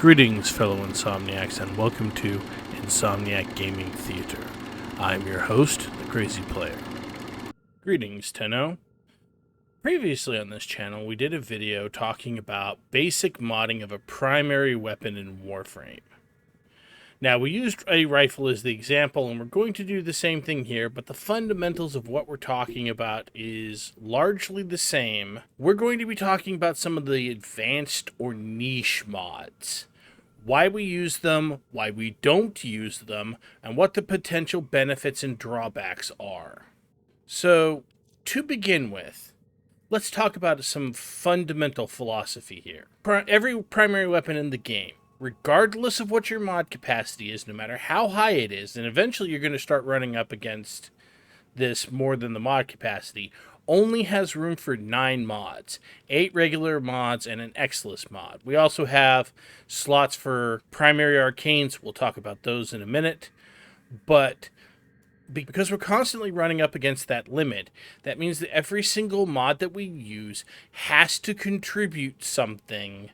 Greetings, fellow Insomniacs, and welcome to Insomniac Gaming Theater. I'm your host, the Crazy Player. Greetings, Tenno. Previously on this channel, we did a video talking about basic modding of a primary weapon in Warframe. Now, we used a rifle as the example, and we're going to do the same thing here, but the fundamentals of what we're talking about is largely the same. We're going to be talking about some of the advanced or niche mods, why we use them, why we don't use them, and what the potential benefits and drawbacks are. So, to begin with, let's talk about some fundamental philosophy here. Every primary weapon in the game, regardless of what your mod capacity is, no matter how high it is, and eventually you're going to start running up against this more than the mod capacity, only has room for 9 mods, 8 regular mods, and an Exilus mod. We also have slots for primary Arcanes. We'll talk about those in a minute. But because we're constantly running up against that limit, that means that every single mod that we use has to contribute something,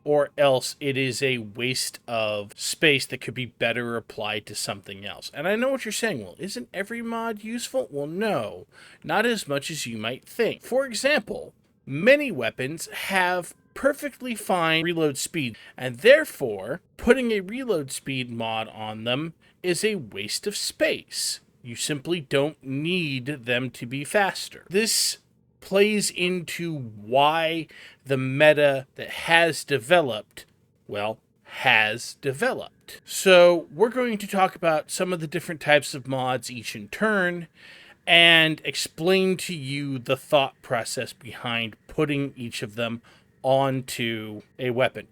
or else it is a waste of space that could be better applied to something else. And I know what you're saying, well, isn't every mod useful? Well, no, not as much as you might think. For example, many weapons have perfectly fine reload speed, and therefore, putting a reload speed mod on them is a waste of space. You simply don't need them to be faster. This plays into why the meta that has developed. So we're going to talk about some of the different types of mods each in turn and explain to you the thought process behind putting each of them onto a weapon.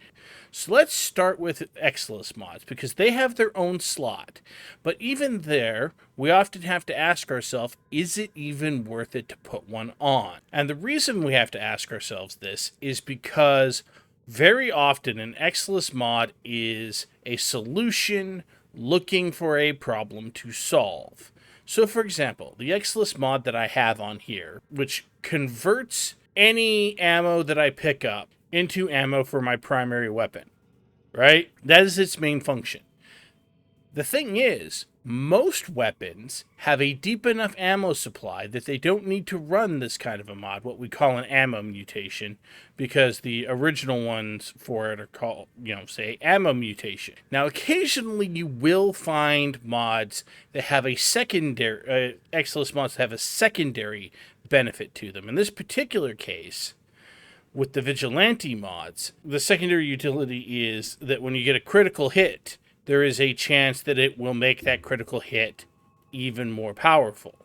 So let's start with Exilus mods, because they have their own slot. But even there, we often have to ask ourselves, is it even worth it to put one on? And the reason we have to ask ourselves this is because very often an Exilus mod is a solution looking for a problem to solve. So for example, the Exilus mod that I have on here, which converts any ammo that I pick up into ammo for my primary weapon, right? That is its main function. The thing is, most weapons have a deep enough ammo supply that they don't need to run this kind of a mod, what we call an ammo mutation, because the original ones for it are called, say, ammo mutation. Now, occasionally you will find mods that have a secondary, Exilus mods that have a secondary benefit to them. In this particular case, with the Vigilante mods, the secondary utility is that when you get a critical hit, there is a chance that it will make that critical hit even more powerful.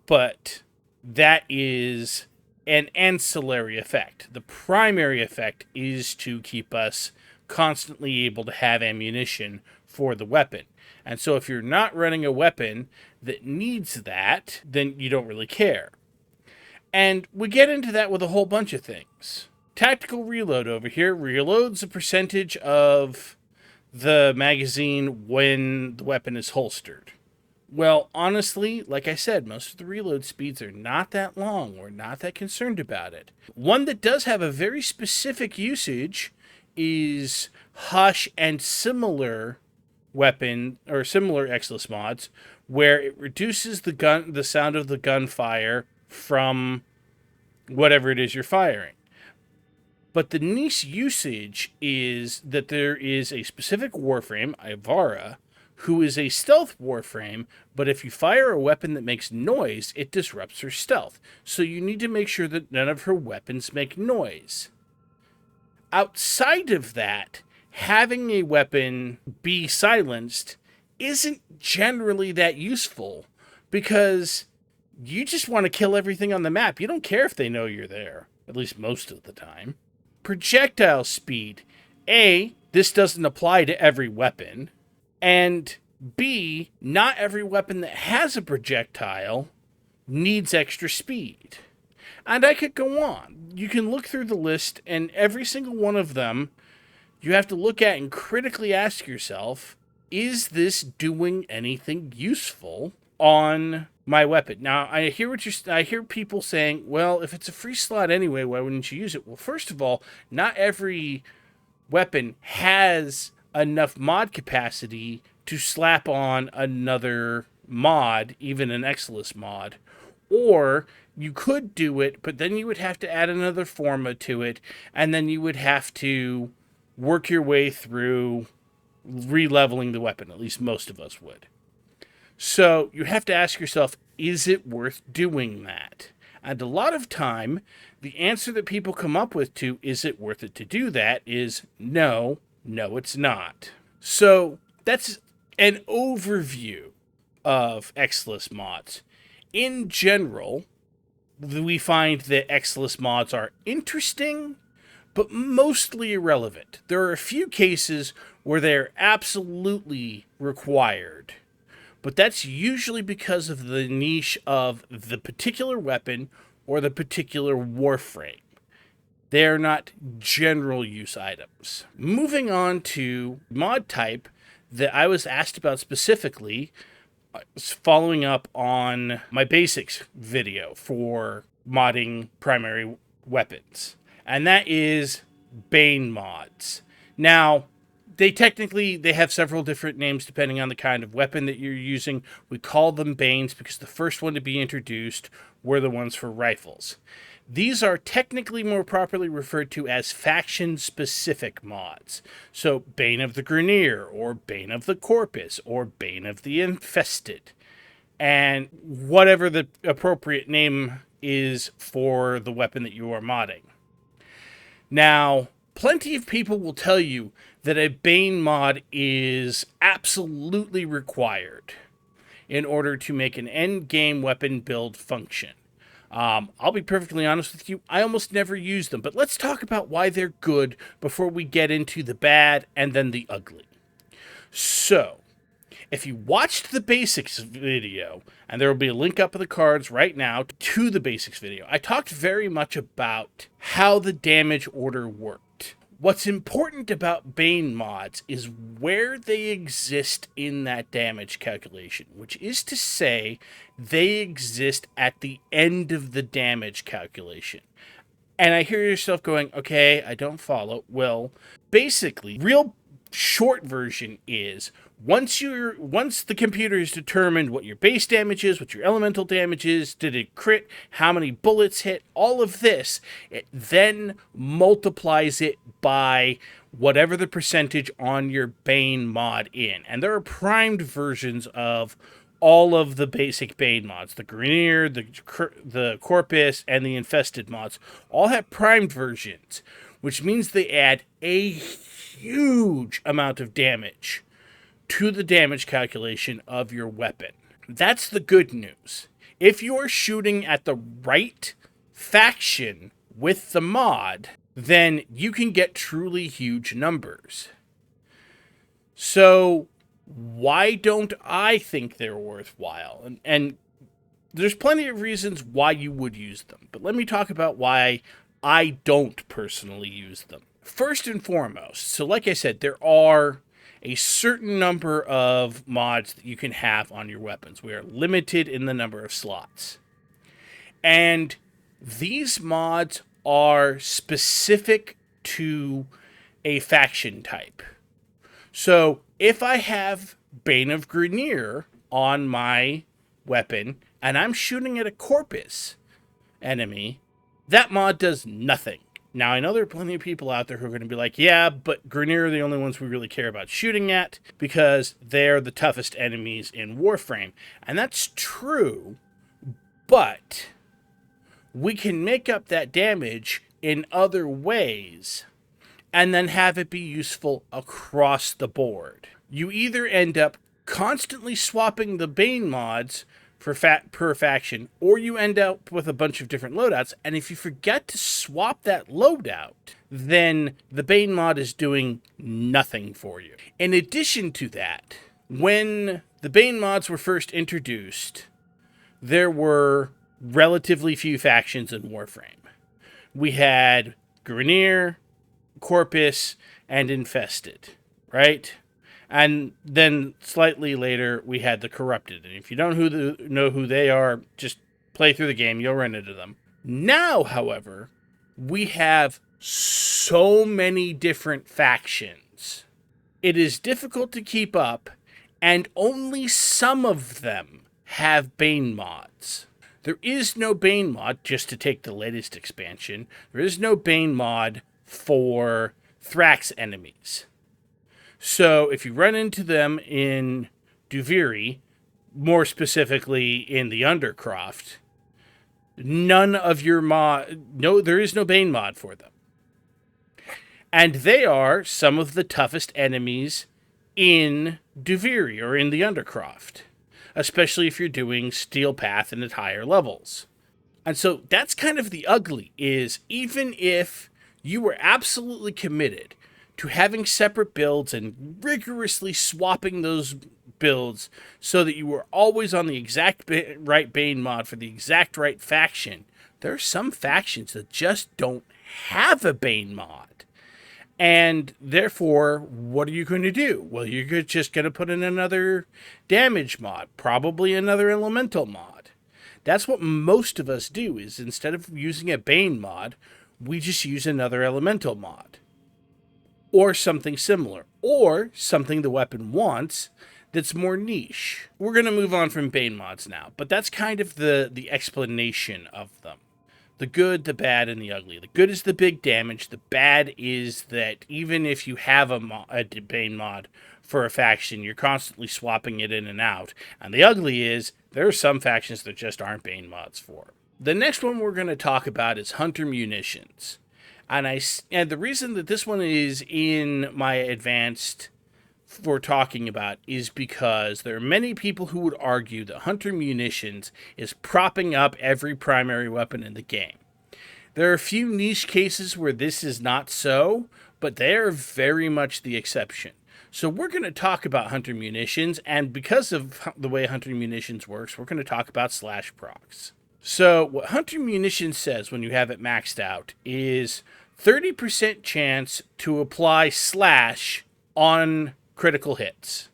But that is an ancillary effect. The primary effect is to keep us constantly able to have ammunition for the weapon. And so if you're not running a weapon that needs that, then you don't really care. And we get into that with a whole bunch of things. Tactical reload over here reloads a percentage of the magazine when the weapon is holstered. Well, honestly, like I said, most of the reload speeds are not that long. We're not that concerned about it. One that does have a very specific usage is Hush and similar weapon or similar Exilus mods, where it reduces the sound of the gunfire from whatever it is you're firing. But the niche usage is that there is a specific Warframe, Ivara, who is a stealth Warframe, but if you fire a weapon that makes noise, it disrupts her stealth. So you need to make sure that none of her weapons make noise. Outside of that, having a weapon be silenced isn't generally that useful, because you just want to kill everything on the map. You don't care if they know you're there, at least most of the time. Projectile speed. A, this doesn't apply to every weapon. And B, not every weapon that has a projectile needs extra speed. And I could go on. You can look through the list, and every single one of them you have to look at and critically ask yourself, is this doing anything useful on my weapon? Now, I hear people saying, well, if it's a free slot anyway, why wouldn't you use it? Well, first of all, not every weapon has enough mod capacity to slap on another mod, even an Exilus mod. Or you could do it, but then you would have to add another forma to it, and then you would have to work your way through re-leveling the weapon. At least most of us would. So you have to ask yourself, is it worth doing that? And a lot of time, the answer that people come up with to, is it worth it to do that, is no, it's not. So that's an overview of Exilus mods. In general, we find that Exilus mods are interesting, but mostly irrelevant. There are a few cases where they're absolutely required, but that's usually because of the niche of the particular weapon or the particular Warframe. They're not general use items. Moving on to mod type that I was asked about specifically, following up on my basics video for modding primary weapons, and that is Bane mods. Now, they have several different names depending on the kind of weapon that you're using. We call them Banes because the first one to be introduced were the ones for rifles. These are technically more properly referred to as faction-specific mods. So Bane of the Grenier, or Bane of the Corpus, or Bane of the Infested. And whatever the appropriate name is for the weapon that you are modding. Now, plenty of people will tell you that a Bane mod is absolutely required in order to make an end-game weapon build function. I'll be perfectly honest with you, I almost never use them, but let's talk about why they're good before we get into the bad and then the ugly. So, if you watched the basics video, and there will be a link up in the cards right now to the basics video, I talked very much about how the damage order worked. What's important about Bane mods is where they exist in that damage calculation, which is to say, they exist at the end of the damage calculation. And I hear yourself going, okay, I don't follow. Well, basically, real short version is once the computer has determined what your base damage is, what your elemental damage is, did it crit, how many bullets hit, all of this, it then multiplies it by whatever the percentage on your Bane mod in. And there are primed versions of all of the basic Bane mods. The Grenier, the Corpus, and the Infested mods all have primed versions, which means they add a huge amount of damage to the damage calculation of your weapon. That's the good news. If you're shooting at the right faction with the mod, then you can get truly huge numbers. So why don't I think they're worthwhile? And there's plenty of reasons why you would use them, but let me talk about why I don't personally use them. First and foremost, so like I said, there are a certain number of mods that you can have on your weapons. We are limited in the number of slots. And these mods are specific to a faction type. So if I have Bane of Grenier on my weapon and I'm shooting at a Corpus enemy, that mod does nothing. Now, I know there are plenty of people out there who are going to be like, yeah, but Grenier are the only ones we really care about shooting at because they're the toughest enemies in Warframe. And that's true, but we can make up that damage in other ways and then have it be useful across the board. You either end up constantly swapping the Bane mods for per faction, or you end up with a bunch of different loadouts, and if you forget to swap that loadout, then the Bane mod is doing nothing for you. In addition to that, when the Bane mods were first introduced, there were relatively few factions in Warframe. We had Grenier, Corpus, and Infested, right? And then slightly later, we had the Corrupted. And if you don't know who they are, just play through the game. You'll run into them. Now, however, we have so many different factions. It is difficult to keep up, and only some of them have Bane mods. There is no Bane mod, just to take the latest expansion, there is no Bane mod for Thrax enemies. So if you run into them in Duviri, more specifically in the Undercroft, none of your there is no Bane mod for them. And they are some of the toughest enemies in Duviri or in the Undercroft, especially if you're doing Steel Path and at higher levels. And so that's kind of the ugly, is even if you were absolutely committed to having separate builds and rigorously swapping those builds so that you were always on the exact right Bane mod for the exact right faction, there are some factions that just don't have a Bane mod. And therefore, what are you going to do? Well, you're just going to put in another damage mod, probably another elemental mod. That's what most of us do, is instead of using a Bane mod, we just use another elemental mod. Or something similar. Or something the weapon wants that's more niche. We're going to move on from Bane mods now, but that's kind of the explanation of them. The good, the bad, and the ugly. The good is the big damage. The bad is that even if you have a Bane mod for a faction, you're constantly swapping it in and out. And the ugly is there are some factions that just aren't Bane mods for. The next one we're going to talk about is Hunter Munitions. And the reason that this one is in my advanced for talking about is because there are many people who would argue that Hunter Munitions is propping up every primary weapon in the game. There are a few niche cases where this is not so, but they are very much the exception. So we're going to talk about Hunter Munitions, and because of the way Hunter Munitions works, we're going to talk about slash procs. So what Hunter Munitions says when you have it maxed out is 30% chance to apply slash on critical hits.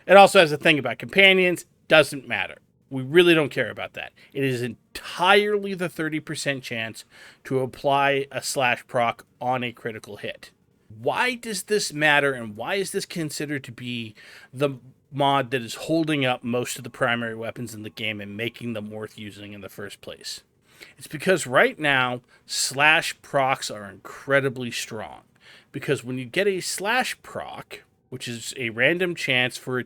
It also has a thing about companions. Doesn't matter. We really don't care about that. It is entirely the 30% chance to apply a slash proc on a critical hit. Why does this matter, and why is this considered to be the mod that is holding up most of the primary weapons in the game and making them worth using in the first place? It's because right now, slash procs are incredibly strong. Because when you get a slash proc, which is a random chance for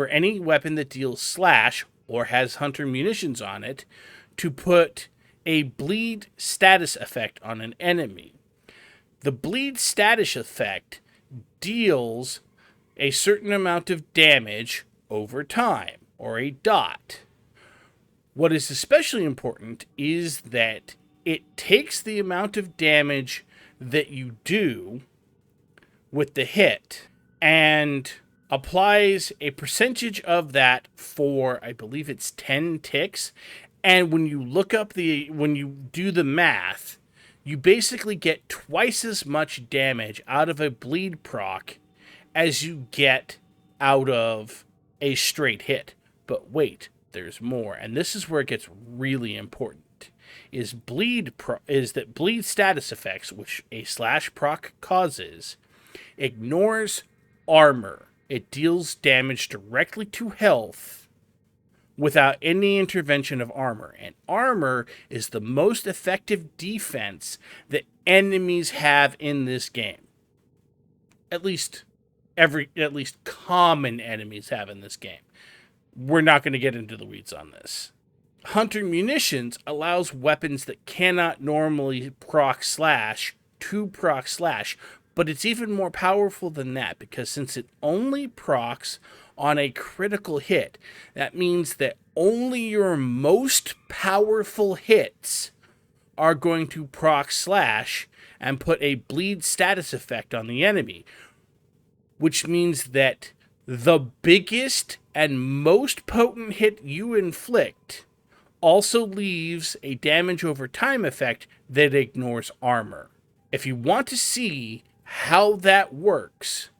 any weapon that deals slash or has Hunter Munitions on it, to put a bleed status effect on an enemy. The bleed status effect deals a certain amount of damage over time, or a dot. What is especially important is that it takes the amount of damage that you do with the hit and applies a percentage of that for, I believe it's 10 ticks. And when you when you do the math, you basically get twice as much damage out of a bleed proc as you get out of a straight hit. But wait, there's more. And this is where it gets really important. Is that bleed status effects, which a slash proc causes, ignores armor. It deals damage directly to health without any intervention of armor. And armor is the most effective defense that enemies have in this game. At least common enemies have in this game. We're not going to get into the weeds on this. Hunter Munitions allows weapons that cannot normally proc slash to proc slash, but it's even more powerful than that, because since it only procs on a critical hit, that means that only your most powerful hits are going to proc slash and put a bleed status effect on the enemy, which means that the biggest and most potent hit you inflict also leaves a damage over time effect that ignores armor. If you want to see how that works,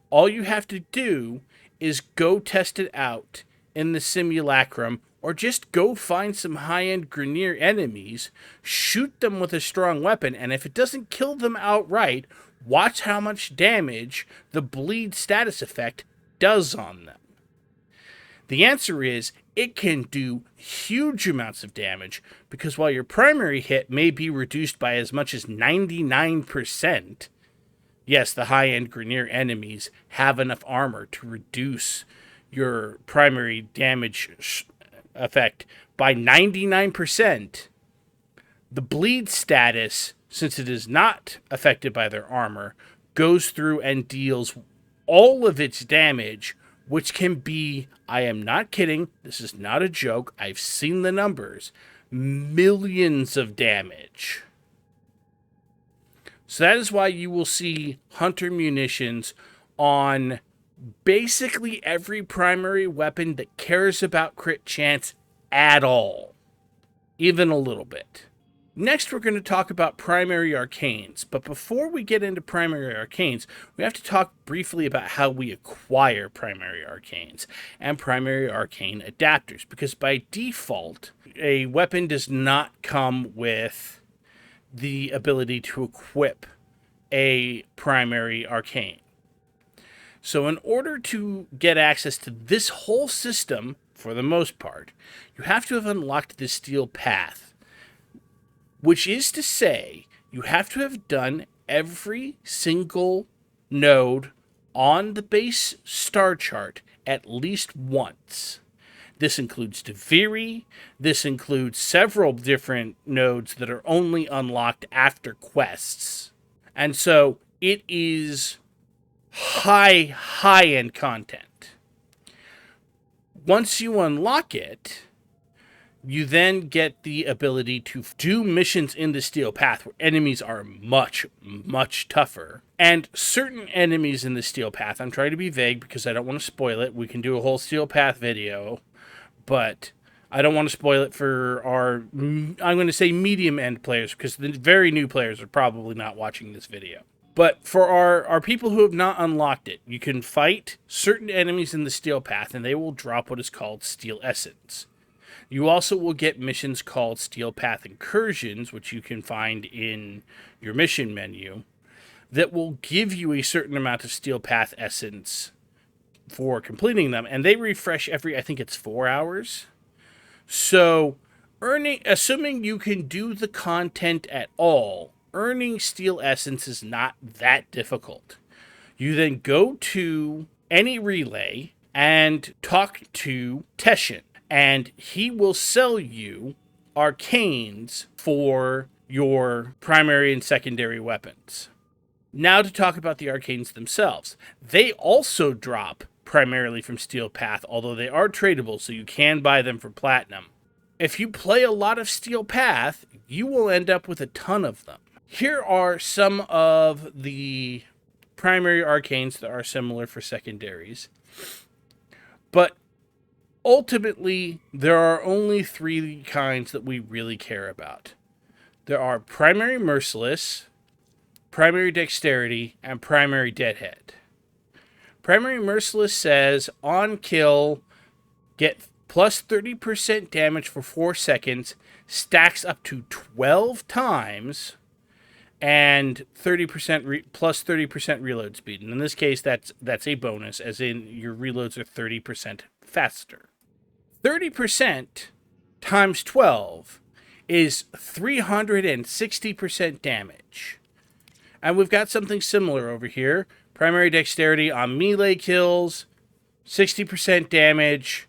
all you have to do is go test it out in the simulacrum or just go find some high-end Grineer enemies, shoot them with a strong weapon, and if it doesn't kill them outright, watch how much damage the bleed status effect does on them. The answer is, it can do huge amounts of damage, because while your primary hit may be reduced by as much as 99%, yes, the high-end Grineer enemies have enough armor to reduce your primary damage effect by 99%. The bleed status, since it is not affected by their armor, goes through and deals all of its damage, which can be, I am not kidding, this is not a joke, I've seen the numbers, millions of damage. So that is why you will see Hunter munitions on basically every primary weapon that cares about crit chance at all. Even a little bit. Next, we're going to talk about primary arcanes. But before we get into primary arcanes, we have to talk briefly about how we acquire primary arcanes and primary arcane adapters. Because by default, a weapon does not come with the ability to equip a primary arcane. So in order to get access to this whole system, for the most part, you have to have unlocked the Steel Path, which is to say, you have to have done every single node on the base star chart at least once. This includes Deviri, this includes several different nodes that are only unlocked after quests. And so, it is high-end content. Once you unlock it, you then get the ability to do missions in the Steel Path where enemies are much, much tougher. And certain enemies in the Steel Path, I'm trying to be vague because I don't want to spoil it. We can do a whole Steel Path video, but I don't want to spoil it for our, I'm going to say medium-end players, because the very new players are probably not watching this video. But for our people who have not unlocked it, you can fight certain enemies in the Steel Path, and they will drop what is called Steel Essence. You also will get missions called Steel Path Incursions, which you can find in your mission menu, that will give you a certain amount of Steel Path Essence for completing them. And they refresh every, I think it's 4 hours. So, assuming you can do the content at all, earning Steel Essence is not that difficult. You then go to any relay and talk to Teshin, and he will sell you Arcanes for your primary and secondary weapons. Now to talk about the Arcanes themselves. They also drop primarily from Steel Path, although they are tradable, so you can buy them for Platinum. If you play a lot of Steel Path, you will end up with a ton of them. Here are some of the primary Arcanes that are similar for secondaries. But ultimately, there are only 3 kinds that we really care about. There are primary Merciless, primary Dexterity, and primary Deadhead. Primary Merciless says, on kill, get plus 30% damage for 4 seconds, stacks up to 12 times, and 30% plus 30% reload speed. And in this case, that's a bonus, as in your reloads are 30% faster. 30% times 12 is 360% damage. And we've got something similar over here. Primary Dexterity on melee kills, 60% damage,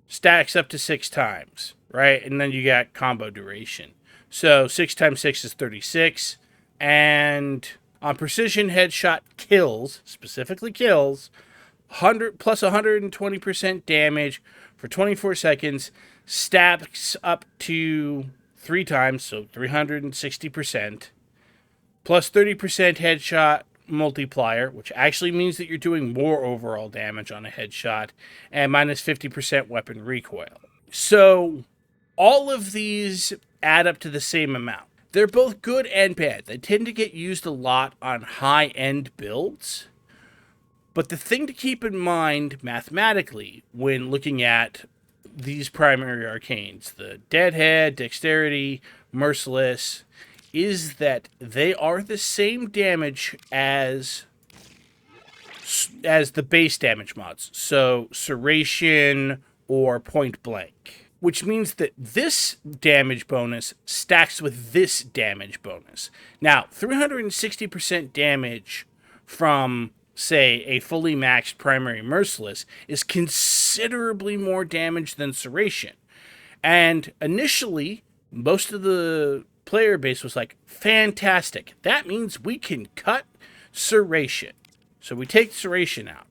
stacks up to 6 times, right? And then you got combo duration. So 6 times 6 is 36. And on precision headshot kills, specifically kills, 100 plus 120% damage for 24 seconds, stacks up to 3 times, so 360%, plus 30% headshot multiplier, which actually means that you're doing more overall damage on a headshot, and minus 50% weapon recoil. So all of these add up to the same amount. They're both good and bad. They tend to get used a lot on high-end builds. But the thing to keep in mind mathematically when looking at these primary arcanes, the Deadhead, Dexterity, Merciless, is that they are the same damage as the base damage mods. So Serration or Point Blank. Which means that this damage bonus stacks with this damage bonus. Now, 360% damage from, say, a fully maxed primary Merciless is considerably more damage than Serration. And initially, most of the player base was like, fantastic. That means we can cut Serration. So we take Serration out.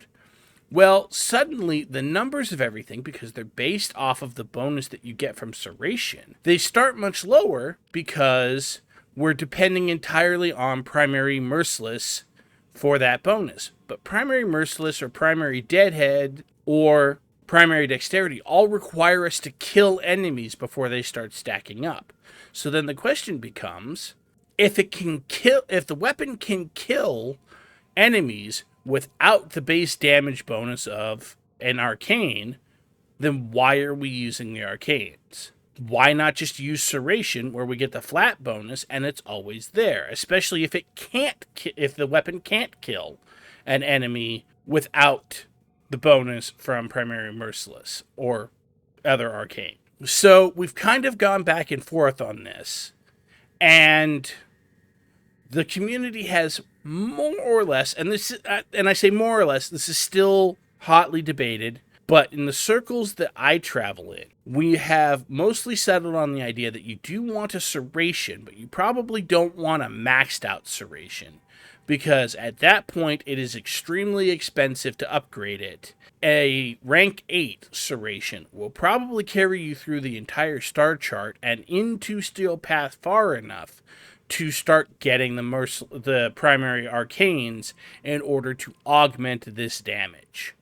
Well, suddenly, the numbers of everything, because they're based off of the bonus that you get from Serration, they start much lower because we're depending entirely on primary Merciless for that bonus. But primary Merciless or primary Deadhead or primary Dexterity all require us to kill enemies before they start stacking up. So then the question becomes, if the weapon can kill enemies without the base damage bonus of an arcane, then why are we using the arcanes? Why not just use Serration, where we get the flat bonus and it's always there, especially if if the weapon can't kill an enemy without the bonus from primary Merciless or other arcane. So we've kind of gone back and forth on this, and the community has more or less, and I say more or less, this is still hotly debated, but in the circles that I travel in, we have mostly settled on the idea that you do want a Serration, but you probably don't want a maxed out Serration, because at that point it is extremely expensive to upgrade it. A rank 8 Serration will probably carry you through the entire star chart and into Steel Path far enough to start getting the primary arcanes in order to augment this damage.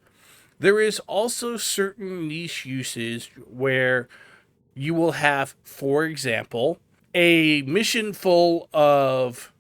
There is also certain niche uses where you will have, for example, a mission full of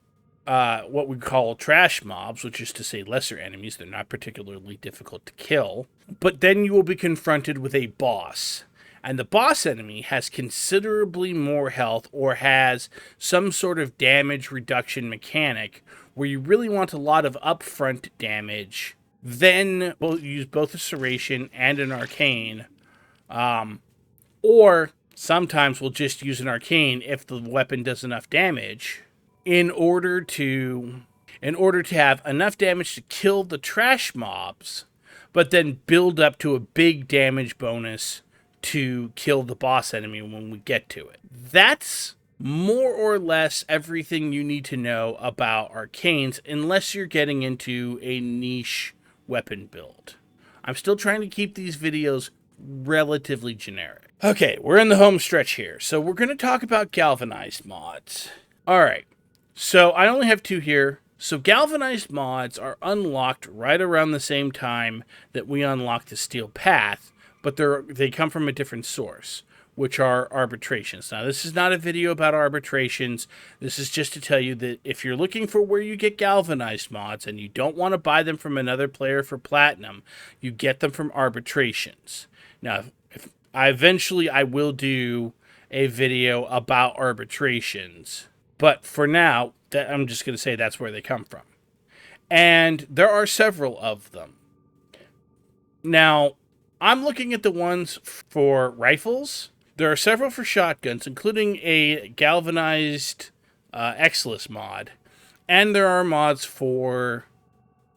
what we call trash mobs, which is to say lesser enemies. They're not particularly difficult to kill. But then you will be confronted with a boss. And the boss enemy has considerably more health or has some sort of damage reduction mechanic where you really want a lot of upfront damage. Then we'll use both a Serration and an Arcane. Or sometimes we'll just use an Arcane if the weapon does enough damage in order to have enough damage to kill the trash mobs, but then build up to a big damage bonus to kill the boss enemy when we get to it. That's more or less everything you need to know about arcanes, unless you're getting into a niche weapon build. I'm still trying to keep these videos relatively generic. Okay, we're in the home stretch here, so we're going to talk about Galvanized mods. Alright, so I only have 2 here. So Galvanized mods are unlocked right around the same time that we unlock the Steel Path, but they come from a different source, which are arbitrations. Now, this is not a video about arbitrations. This is just to tell you that if you're looking for where you get Galvanized mods and you don't want to buy them from another player for platinum, you get them from arbitrations. Now, eventually I will do a video about arbitrations, but for now, I'm just going to say that's where they come from. And there are several of them. Now, I'm looking at the ones for rifles. There are several for shotguns, including a Galvanized Exilus mod. And there are mods for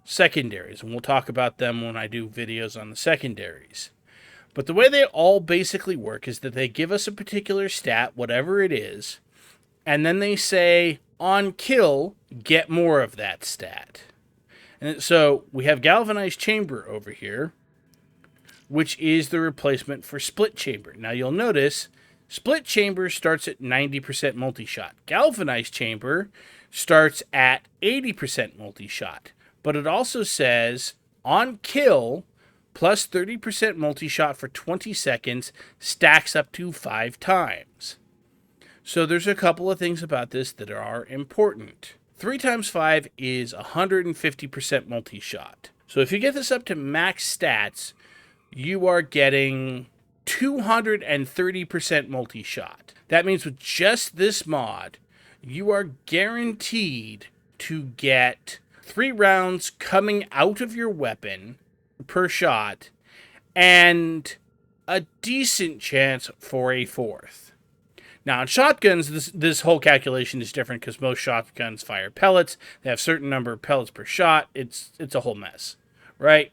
secondaries, and we'll talk about them when I do videos on the secondaries. But the way they all basically work is that they give us a particular stat, whatever it is, and then they say, on kill, get more of that stat. And so we have Galvanized Chamber over here, which is the replacement for Split Chamber. Now you'll notice, Split Chamber starts at 90% multi-shot. Galvanized Chamber starts at 80% multi-shot. But it also says, on kill, plus 30% multi-shot for 20 seconds, stacks up to 5 times. So there's a couple of things about this that are important. 3 times 5 is 150% multi-shot. So if you get this up to max stats, you are getting 230% multi-shot. That means with just this mod, you are guaranteed to get 3 rounds coming out of your weapon per shot, and a decent chance for a 4th. Now, in shotguns, this whole calculation is different because most shotguns fire pellets. They have a certain number of pellets per shot. It's a whole mess, right?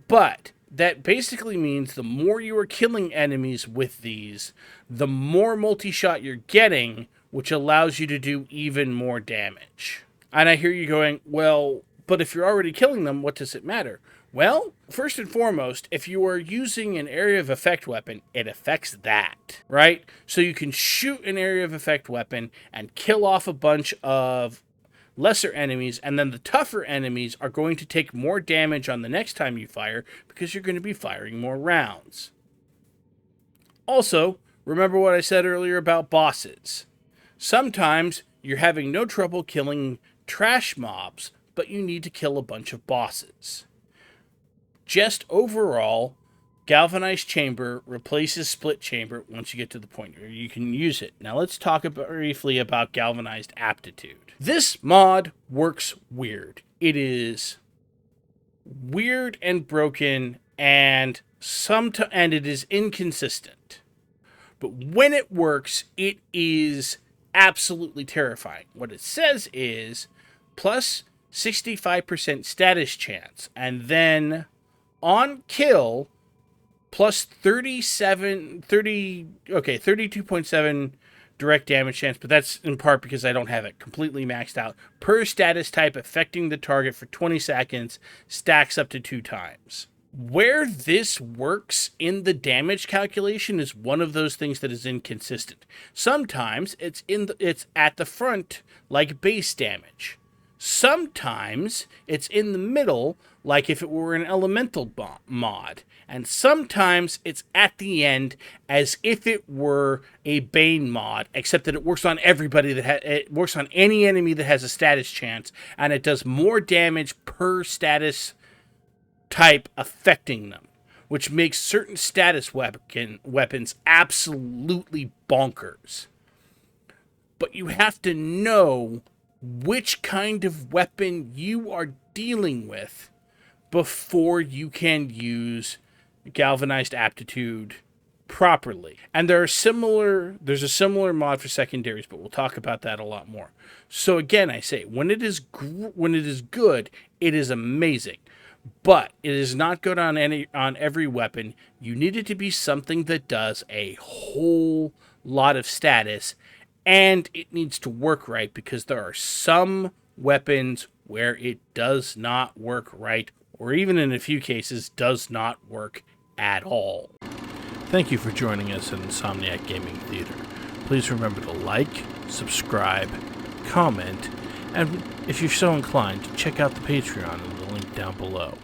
But that basically means the more you are killing enemies with these, the more multi-shot you're getting, which allows you to do even more damage. And I hear you going, well, but if you're already killing them, what does it matter? Well, first and foremost, if you are using an area of effect weapon, it affects that, right? So you can shoot an area of effect weapon and kill off a bunch of lesser enemies, and then the tougher enemies are going to take more damage on the next time you fire because you're going to be firing more rounds. Also, remember what I said earlier about bosses. Sometimes you're having no trouble killing trash mobs, but you need to kill a bunch of bosses. Just overall, Galvanized Chamber replaces Split Chamber once you get to the point where you can use it. Now let's talk briefly about Galvanized Aptitude. This mod works weird. It is weird and broken, and it is inconsistent. But when it works, it is absolutely terrifying. What it says is plus 65% status chance, and then on kill, plus 32.7 direct damage chance, but that's in part because I don't have it completely maxed out. Per status type, affecting the target for 20 seconds, stacks up to 2 times. Where this works in the damage calculation is one of those things that is inconsistent. Sometimes it's at the front, like base damage. Sometimes it's in the middle, like if it were an elemental mod. And sometimes it's at the end, as if it were a Bane mod, except that it works on everybody it works on any enemy that has a status chance, and it does more damage per status type affecting them, which makes certain status weapons absolutely bonkers. But you have to know which kind of weapon you are dealing with before you can use Galvanized Aptitude properly. And there's a similar mod for secondaries, but we'll talk about that a lot more. So again, I say, when it is good, it is amazing. But it is not good on every weapon. You need it to be something that does a whole lot of status, and it needs to work right, because there are some weapons where it does not work right, or even in a few cases does not work at all. Thank you for joining us at Insomniac Gaming Theater. Please remember to like, subscribe, comment, and if you're so inclined, check out the Patreon in the link down below.